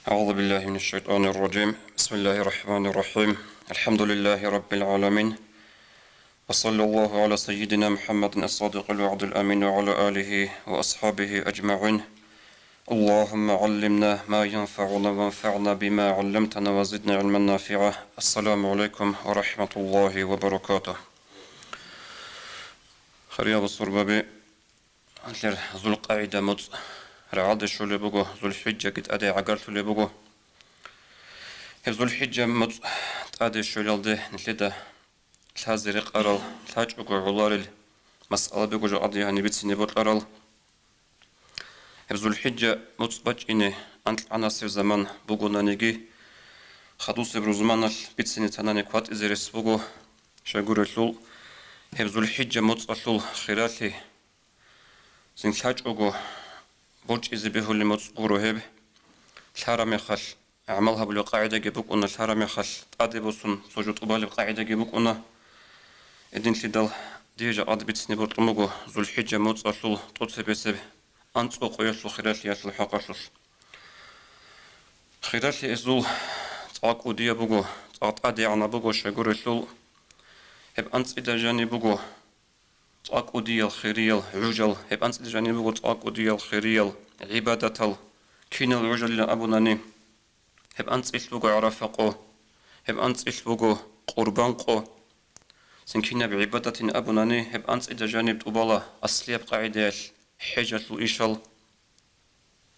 أعوذ بالله من الشيطان الرجيم. بسم الله الرحمن الرحيم. الحمد لله رب العالمين، وصلى الله على سيدنا محمد الصادق الوعد الأمين وعلى آله وأصحابه أجمعين. اللهم علمنا ما ينفعنا وانفعنا بما علمتنا وزدنا علما نافعا. السلام عليكم ورحمة الله وبركاته. خرياب الصربابي ذو القاعدة مد رعاد شولي بوغو ذو الحجة قد أدي عقرت لي بوغو ذو الحجة مد أدي شولي الدي نتلدا الهازرق أرال الهاج أقو علار المسألة بوغو جو أدي هاني بيتسيني بوت أرال ذو الحجة مد باج إني أنت عناصر زمان بوغو نانيجي خدوس بروزمان بيتسيني تناني كوات إزيريس بوغو شاقور اللول ذو الحجة مد أشول خيراتي زين الهاج أقو بوج إذا به اللي متصبروا هب الحرام يخل عملها بالقاعدة جبوك أن الحرام يخل تأدي بوسون سجود قبال القاعدة جبوك أن إدين تدل ديجا قد بتسني بطلمجو ذو الحجة موت أصل توت بسب أنت أقوياش الخيرات لي أصل حقاش خيرات لي أزول تاق وديا بوجو تاق أدي عنا بوجو شجور الشل هب أنت إذا جاني بوجو تاق وديا الخيريال عجل هب أنت إذا جاني بوجو تاق وديا الخيريال عبادة كين العجل أبوناني هب أنت إسلوجو عرفقو هب أنت إسلوجو قربانقو سنكينا بعبادة أبوناني هب أنت إذا جانب تبالا أصلي بقاعدة حجة الإشال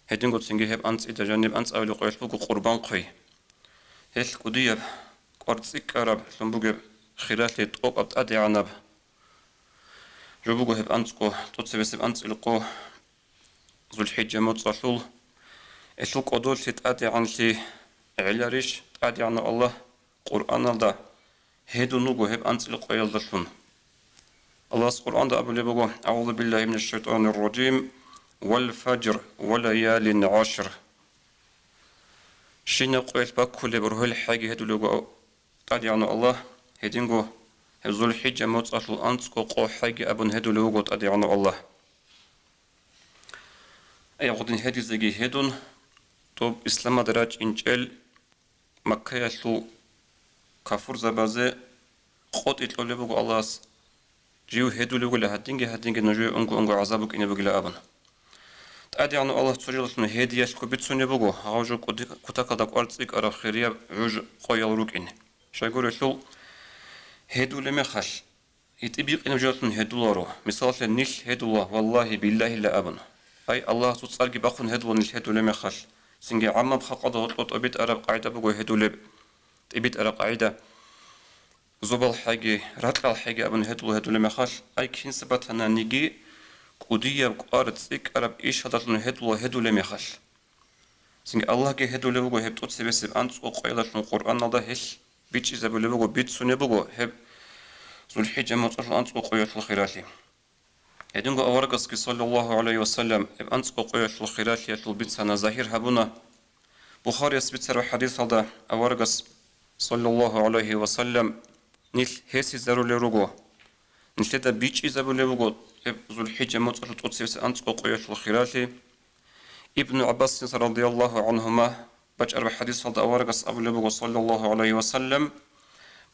هدين قد سنجي هب أنت إذا جانب أنت أولي قيسلوجو قربانقي هل قديب قرصيك أرب سنبوجو خلالي تقوب أبتأدي عنب جبوجو هب أنتكو تتصبس أنت إلقو ذو الحجة متصل إسلوك أدول تتأدي عن شي علاريش تأدي عن الله قرآن الله هيدو نوغو هب أنت إلقو يلدشون الله قرآن ده أبو لبغو أعوذ بالله من الشيطان الرجيم والفجر وليال عشر شين قويل باكو لبره الحاجة هيدو لغو تأدي عن الله هيدينغو ذو الحجة متصل أنتكو قو حاجة أبن هيدو لغو تأدي عن الله أي غدين هدي زجي هدون طب إسلام دراج إنجيل مكة يسلو كافور زبازة قط إتلو لبغو الله جيو هدو لبغو لهدينجي نجو أنغو عذابك إني بغلا أبن تأدي عن الله تسجل سنو هدي يسلو بيتسوني بغو هاوجو كتاكا داك أرتسيك أرى خيريا عوج قويل روك إني شايقور يسلو هدو لمخل يتبيق إنو جلسون هدو لارو مثال نيل هدو الله والله بالله لا أبن أي الله تصارجي بخون هدو نلهدو لما خل سنجي عمم خقض وطلط أبيت أرب قاعدة بقو هدو لب أبيت أرب قاعدة زبال حاجة راتل الحاجة أبن هدو لما خل أي كين سبتنا نيجي قدية بقارد سيك أرب إيش هذا هدو لما خل سنجي الله كي هدو لبقو هب توت سبسب أنت وقيلة القرآن هذا هش بيتش إذا بلبقو بيت سنة بقو هب ذو الحجة مطلع أنت وقيلة الخيراتي يدنغو أورغس صلى الله عليه وسلم أنت قويش الخيرات يطلب سنة ظاهر هبونا بخاري يثبت سر حديث هذا أورغس صلى الله عليه وسلم نيل هسي زارو لرغو نتلدا بيج إذا بلغو ذو الحجة مطلع تقصيس أنت قويش الخيرات ابن عباس رضي الله عنهما بجأر حديث هذا أورغس أبو صلى الله عليه وسلم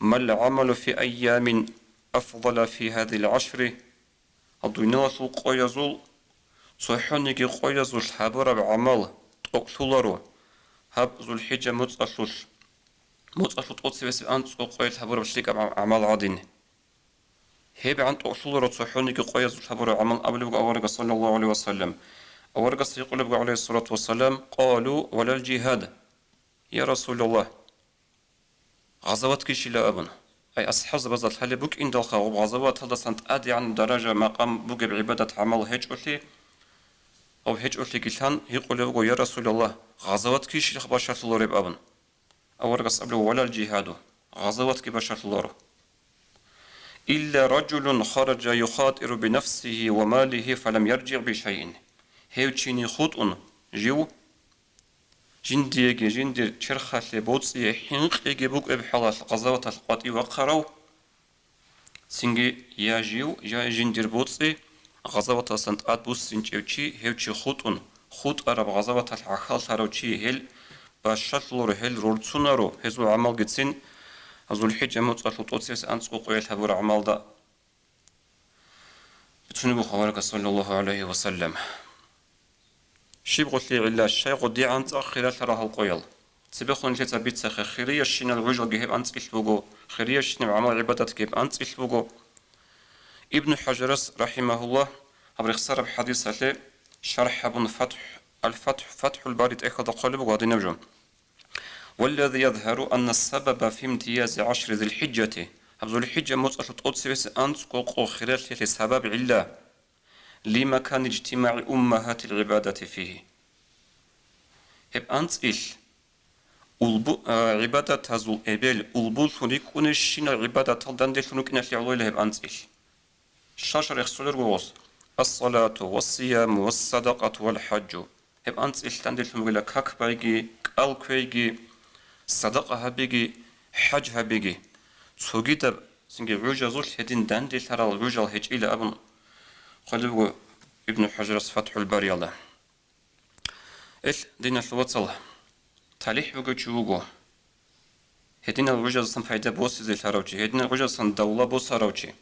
ما العمل في أيام أفضل في هذه العشر الدنيا سوق قيازول صحوني كي قيازول حبر بعمل تقتلرو هب ذو الحجة متصل تقصي بس أنت سوق قياز حبر بشليك عمل عادين هب عن تقتلرو صحوني كي قيازول حبر عمل قبل أورغ صلى الله عليه وسلم أورغ يقول عليه الصلاة والسلام قالوا ولا الجهاد يا رسول الله غزوات كيش لا أبن أي أصحاب بزات هل بوك إن دلخا وغزوات هذا سنت أدي عن درجة مقام بوك بعبادة عمل هيج أرتي أو هيج أرتي كيلان يقول له يا رسول الله غزوات كيش بشر الله رب أبن أو رقص قبله ولا الجهاد غزوات كي بشر الله إلا رجل خرج يخاطر بنفسه وماله فلم يرجع بشيء هيو تشيني خطأ جيو جندي تشرخة لبوتسي حنق يجيبوك بحالة غزوات القاتي وقروا سنجي يا جيو يا جندير بوتسي غزوات سنت أدبوس سنجيوشي هيوشي خطأ خط أرب غزوات العخال تروشي هل باشلور هل رورتسونارو هزو عمل جتسين هزو الحجة متصل توتسيس أنسقو قويل هبور عمل دا بتشنبو خوارك صلى الله عليه وسلم شيب قلت لي علا الشيء قد يعنت أخيرا تراه القويل سبخون لي تبيت سخ خيرية الشين الوجه جهب أنت إلبوجو خيرية الشين عمل عبادة جهب أنت إلبوجو ابن حجرس رحمه الله أبرخ صار بحديث له شرح ابن فتح الباري تأخذ قلبه وقاعدين نجوم والذي يظهر أن السبب في امتياز عشر ذي الحجة ذو الحجة مسألة أوتسيس أنت قوق خلال سبب علة لمكان اجتماع أمهات العبادة فيه هب أنت عبادة تزول إبل أولبول ثنيكون الشين العبادة تلدن ثنوك نتلي علوي هب أنت شاشر يخسر غوص الصلاة والصيام والصدقة والحج هب أنت تندل ثنوك لك هك بايجي كالكويجي صدقة هبيجي حج هبيجي سوجيت سنجي عوجة زول هدين دندل ترى العوجة الهج إلى أبن قلبه ابن حجر فتح الباري الله دين الوصل تاليح بقى هدين الوجه صن فايدة بوس زي تراوجي هدين الوجه صن دولة بوس تراوجي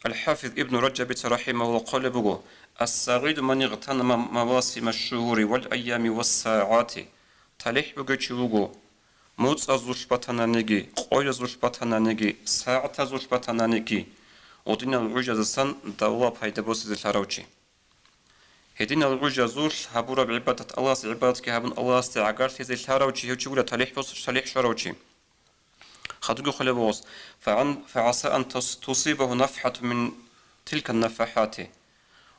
الحافظ ابن رجب رحمه الله قال بقى السعيد من اغتنم مواسم الشهور والأيام والساعات تاليح بقى موت أزوش بطنانيجي قوي أزوش بطنانيجي ساعة أزوش بطنانيجي ودين الوجه صن دولة فايدة بوس زي تراوجي هدين الوجه زول هبورا بعبادة الله عبادتك هبن الله استعجار في ذي الشراوجي هجولا تليح بوس تليح شراوجي خدوق خلبوس فعسى أن تصيبه نفحة من تلك النفحات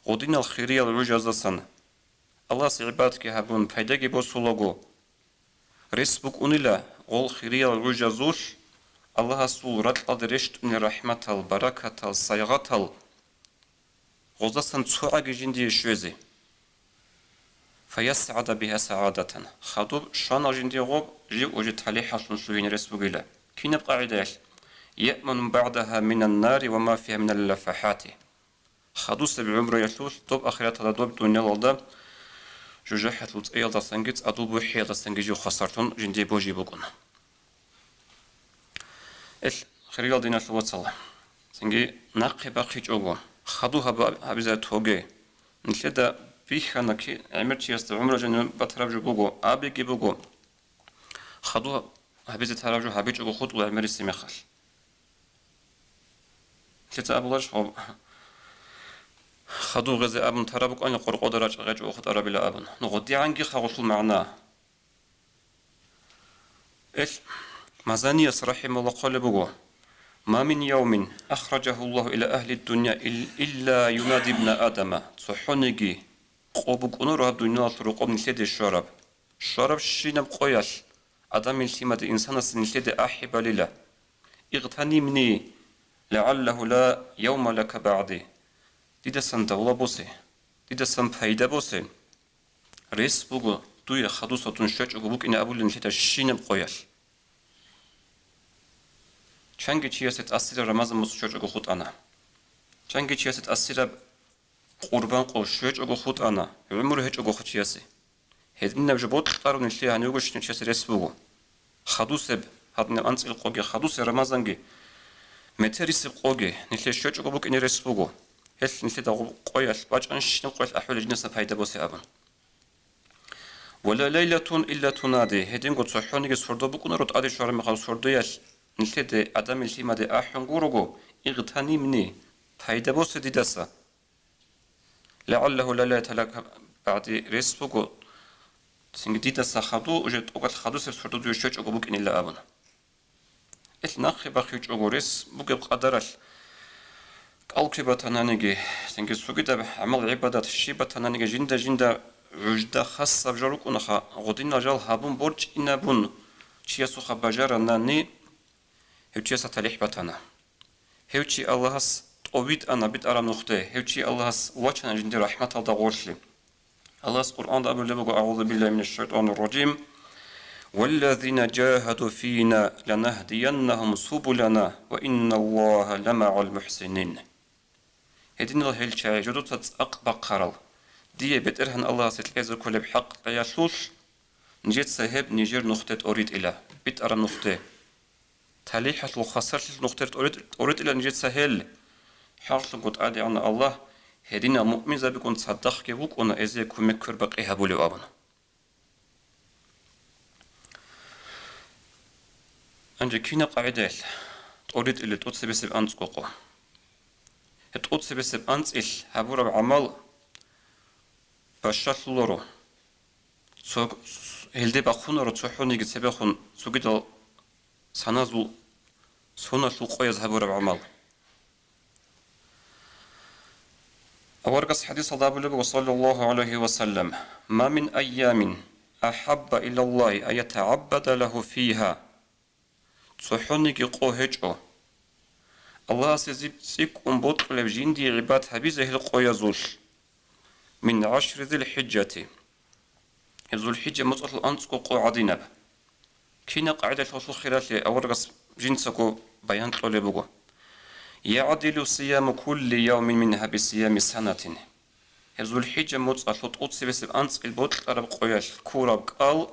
ودين الخيرية الوجه زسن الله عبادتك هبن فايداجي بوس لوجو رسبك أنيلا غول خيرية الوجه زول الله سورة قدرشت من رحمة البركة الصيغة غزة تسوعي جندي شوزي فيسعد بها سعادة خطوب شان جندي غوب جي وجد تليح شنشوين رسبوغيلا كين قاعدة يأمن بعدها من النار وما فيها من اللفحات خدوس بعمر يشوش طب آخرات دوب دنيا للدا جوجحة لوت أيضا سنجت أدوب وحيدا سنجيجو خسرتون جندي بوجي بوكون خريال دينا شوات صلاة سنجي ناقي باقي جوغو خدوها بزات توجي نشدا بيخنا كي عمرتي است عمره جن بترجو بوغو ابيكي بوغو خدوها هبزت ترجو هبيجو خود وعمر السمخل كتا ابلاش خدو غزي ابن ترابك ان قرقو درج غجو خد ارابي لا ابن نغدي عنكي خاوشل معنا مزاني رحمه الله قال بوغو ما من يوم أخرجه الله إلى أهل الدنيا إلا ينادي ابن آدم صحونيجي قوبك أنور الدنيا طرق من سيد الشراب الشراب شينب قويش آدم التماد إنسان سنسيد أحب لله اغتني مني لعله لا يوم لك بعدي ديدا سن دولة بوسي ديدا سن فايدة بوسي ريس بوغو دوية خدوصة تنشج وقبوك إن أبو لنسيد شينب قويش چنگی چیست اسیر رمضان مسجد اگه خود آنا چنگی چیست اسیر قربان قوشوج اگه خود آنا عمره هیچ اگه خود چیستی هدین نبج بود خطر نشلی هنیوگش نشست رسبوگو خدوسب هدن انس القوگی خدوس رمضانگی متریس قوگی نشلی شوج اگه بوک این رسبوگو هل نشلی داغ قویش باج انش نقول احوال جنس فایده بوسی ابن ولا ليلة إلا تنادي هدين قد صحوني جسردو بكون رد أدي شهر مخال سردويش نشلت أدم التيمة دي أحيان غورغو إغتاني مني فايدة بوس دي دسا لعله لا يتلك بعد رسبوغو سنگ دي دسا خدو وجد أغت خدو سردو دو شوش أغو بوك إن إلا أبن ناخي باخيوش أغو رس بوك بقدرش كالكي تنانيجي سنگ سوغي دب عمل عبادات الشيبة تنانيجي جندا وجدا خاصة بجاروك ونخا غدين نجال هابون برج إنابون چياسو خباجارا ناني هوچي ستاليح باتانا هوچي اللهس طويت أنا بيت أرام نخته هوچي اللهس وچنا جندي رحمة الله غورشلي اللهس قرآن أبو لبقو أعوذ بالله من الشيطان الرجيم والذين جاهدوا فينا لنهدينهم سبلنا وإن الله لمع المحسنين هدين الله هلچاي جدو تتأق بقرال دي بترهن الله ستلقى كل بحق يشوش نجت سهب نيجر نقطة أريد إلى بيت أرى نقطة تليحة الخسر نقطة أريد إلى نجت سهل حرص قد أدي عن الله هدينا مؤمن زبكون تصدق كبوك ونا إزاي كم كربق إهبولي وابنا أنجي كينا قاعدة أريد إلى تقص بسب أنت قوقو تقص بسب أنت إل هبورا بعمل باشات لورو هلدي بخون رو تحوني قد سبخون سوقيد سنازل سونا سوق يذهبوا بعمل أورقص حديث الله صلى الله عليه وسلم ما من أيام أحب إلى الله أن يتعبد له فيها تحوني قوهجو الله سيزيك بطل بجندي عباد هبيزه القويزول من 10 ذي الحجة ذو الحجة مطلق الأنسكو قو عدينب كينا قاعدة الوصول خلال أورقص جنسكو بيان طولي بقو يعدل صيام كل يوم منها بصيام سنة ذو الحجة مطلق الأطس بسب أنس البطل أرب قوياش كورب قال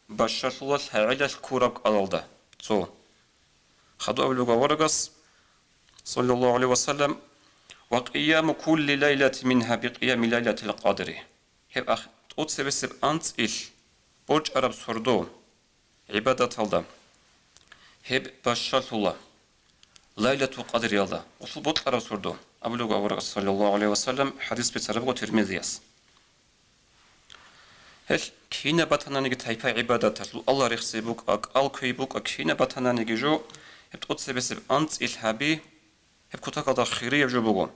بشر الله هعيدة كورب قال ده so خدو أبلغ ورقص صلى الله عليه وسلم وقيام كل ليلة منها بقيام ليلة القدر هب أخ أطس بسب أنس برج أرب سردو عبادة الله هب بشر الله ليلة القدر يلا وصل بطل أرب سردو أبلغ ورقص صلى الله عليه وسلم حديث بتسرب وترمذيس هل كينا باتنا نيجي تايفا عبادة الله رخصيبوك أقال كيبوك كينا باتنا نيجي جو هبتقص بسب أنت إلهابي هبكتك هذا خيرية جبوغو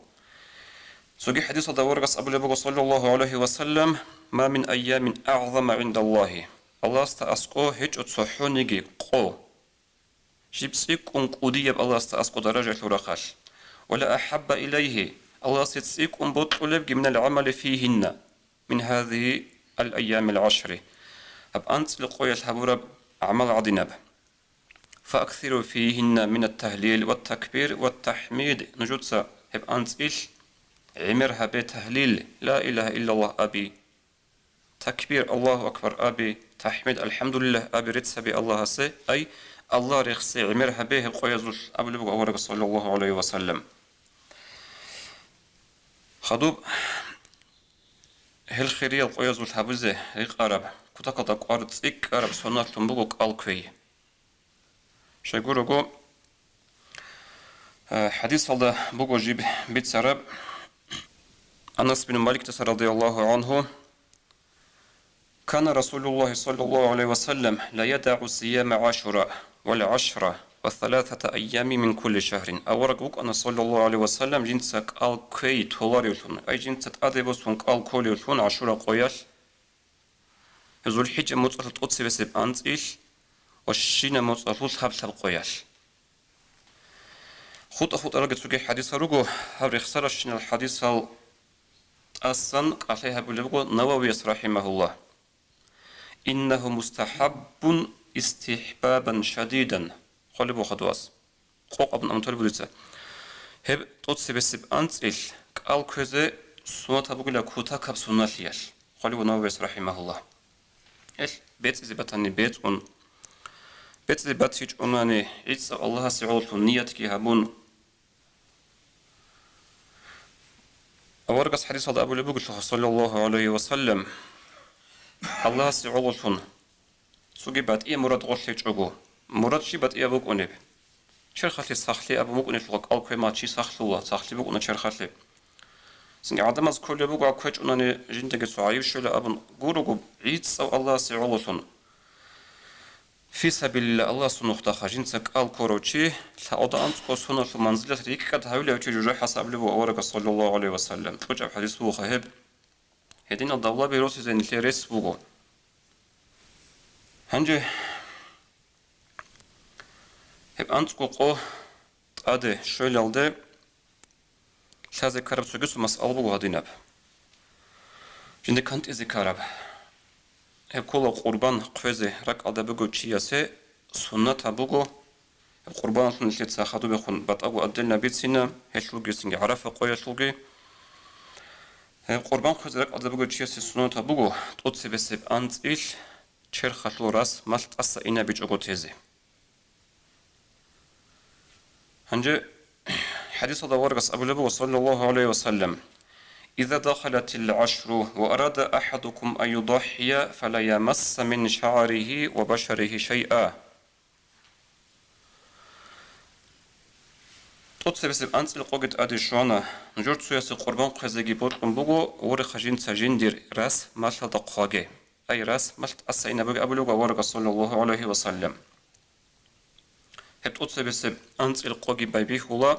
سوغي حديث هذا ورقص أبو صلى الله عليه وسلم ما من أيام أعظم عند الله الله استأسقو هج أتصحو نيجي قو جبسيك أنقودية الله استأسقو درجة رخاش ولا أحب إليه الله ستسيك بطلب من العمل فيهن من هذه الأيام العشر أب أنت لقوية الحبورة أعمال عدنب فأكثروا فيهن من التهليل والتكبير والتحميد نجدسا هب أنت إيش عمرها بتهليل لا إله إلا الله أبي تكبير الله أكبر أبي تحميد الحمد لله أبي رتس بي الله سي أي الله رخصي عمرها به قويزوش أبو لبقى ورق صلى الله عليه وسلم خدوب هل خيرية القويزوش هبوزه ريق أرب كتاكتا قارد سيك أرب سونات تنبوغوك ألكوي شايقورو حديث هذا بوغو جيب بيت سرب أنس بن مالك رضي الله عنه كان رسول الله صلى الله عليه وسلم لا يدع صيام عاشوراء والعشرة والثلاثة أيام من كل شهر أورقوك أن صلى الله عليه وسلم جنسك الكي تولاريوتون أي جنسك أدبوسون الكوليوتون عاشوراء قوياش ذو الحجة مطلق تقصي بسب أنت إيش والشين مطلق حب قوياش خط أرجع سوق حديث رجو هذا خسر الشين الحديث أصلا عليها بلغو نووي رحمه الله إنه مستحب استحبابا شديدا قلبو خدواس قوق ابن أمطال بلوزة هب تقصي بسب أنت إل قال كذا سنة بقول كوتا كاب سنة ليش قلبو نووي رحمه الله إل بيت إذا بتاني بيت إذا بتيج أناني إذا الله سعود نيتك هبون أورقص حديث هذا أبو لبوك صلى الله عليه وسلم الله سعولتون سوقي بات إيه مراد غلطي جوجو مراد شي بات إيه بوك أنيب شرخلي سخلي أبو موك أنيب لغاك ألقوي ما شي سخلوه سخلي بوك أنا شرخلي سنجي عدم از كل بوك أكويج أناني جنتك سعيب شولا أبن قولوكو عيد سو الله سعولتون في سبيل الله سنوختا جنسك الكوروتشي لأوضا أنتقو سنة في منزلة ريك قد هاولي أوتي جوجو حسب لبو أورك صلى الله عليه وسلم وجب حديث بو خهب هدين الدولة بيروسي زين اللي ريس بوغو هنجي هب أنتقو قو تقادي شويل الدي لازي كارب سوغيسو مسأل بوغو هدينب جنده كانت إزي كارب هب كل قربان قوزي رك على بقول شيء سنة بقول قربان اللي تساخدوا بخون بتأجو أدلنا بيت سنة هالشوقي سنجي عرفة قوية شوقي قربان قوزي رك على بقول شيء سنة بقول تقصي بسب أنت إيش چرخلو راس مالت أسا إنا بيجوغو تيزي هنجي حديث دورقس أبو لبو صلى الله عليه وسلم إذا دخلت العشر وأراد أحدكم أن يضحي فلا يمس من شعره وبشره شيئا تطسبسب أنت القوغت أدي شوانا نجور تسويس قربان قزيجي بوتقن بوغو ور خجين تسجين دير راس مالت دقواغي أي راس مالت أساينا بوغ أبو لبو ورق صلى الله عليه وسلم هب تطسبسب أنت القوغي بايبي خولا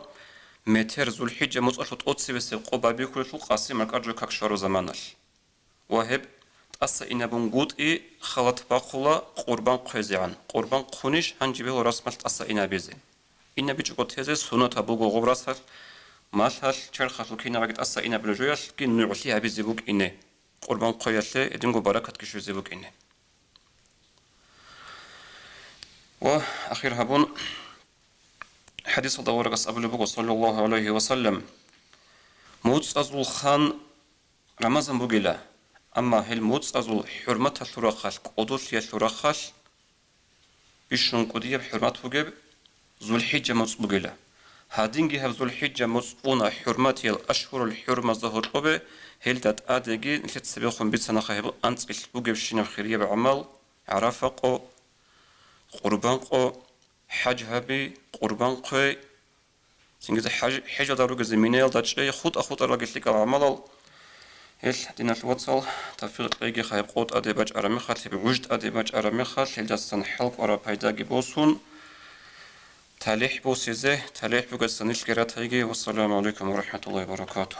متر ذو الحجة مصألة تطسبسب قوبا بيكولة القاسم الأرجو كاكشارو زمانال وهب أسا إنا بنقود خلط باقولا قربان قزيعان قربان قونيش هنجي به راس مالت أسا إنا بيزي إنا بيجوغو تيزي سنة بوغو غبراسال مالهال چرخاتو كينا باقيت أسا إنا بلجويال كي نعطيها بيزي بوك إني قربان قويالي إدنغو بركات كشو زي بوك إني وأخير هابون حديث دورقس أبو لبوغو صلى الله عليه وسلم موتس أزول خان رمضان بوغيلا أما هل موتس أزول حرمة الثراخال قدوس الثراخال بيشون قدية بحرمة بوغيب ذو الحجة موتس بوغيلا هادينجي هف ذو الحجة موتس بونا حرمة الأشهر الحرمة ظهر قبه هل دات آدهجي نتلت سبيخون بيتسانا خيبو أنت البوغيب شينا بخيرية بعمل عرفقو قربانقو حج هبي قربانقو سنجد حاجة داروغ زمينيل داتشي خود أخوت أراغيت لك العمل هل دينا الواتسال تفيق لغي خايب قوت أديباج أراميخال تبي وجد أديباج أراميخال هل داستان حلق أرا بايداغي بوسون تاليح بوسيزي تاليح بوغستانيش كرات هيجي والسلام عليكم ورحمة الله وبركاته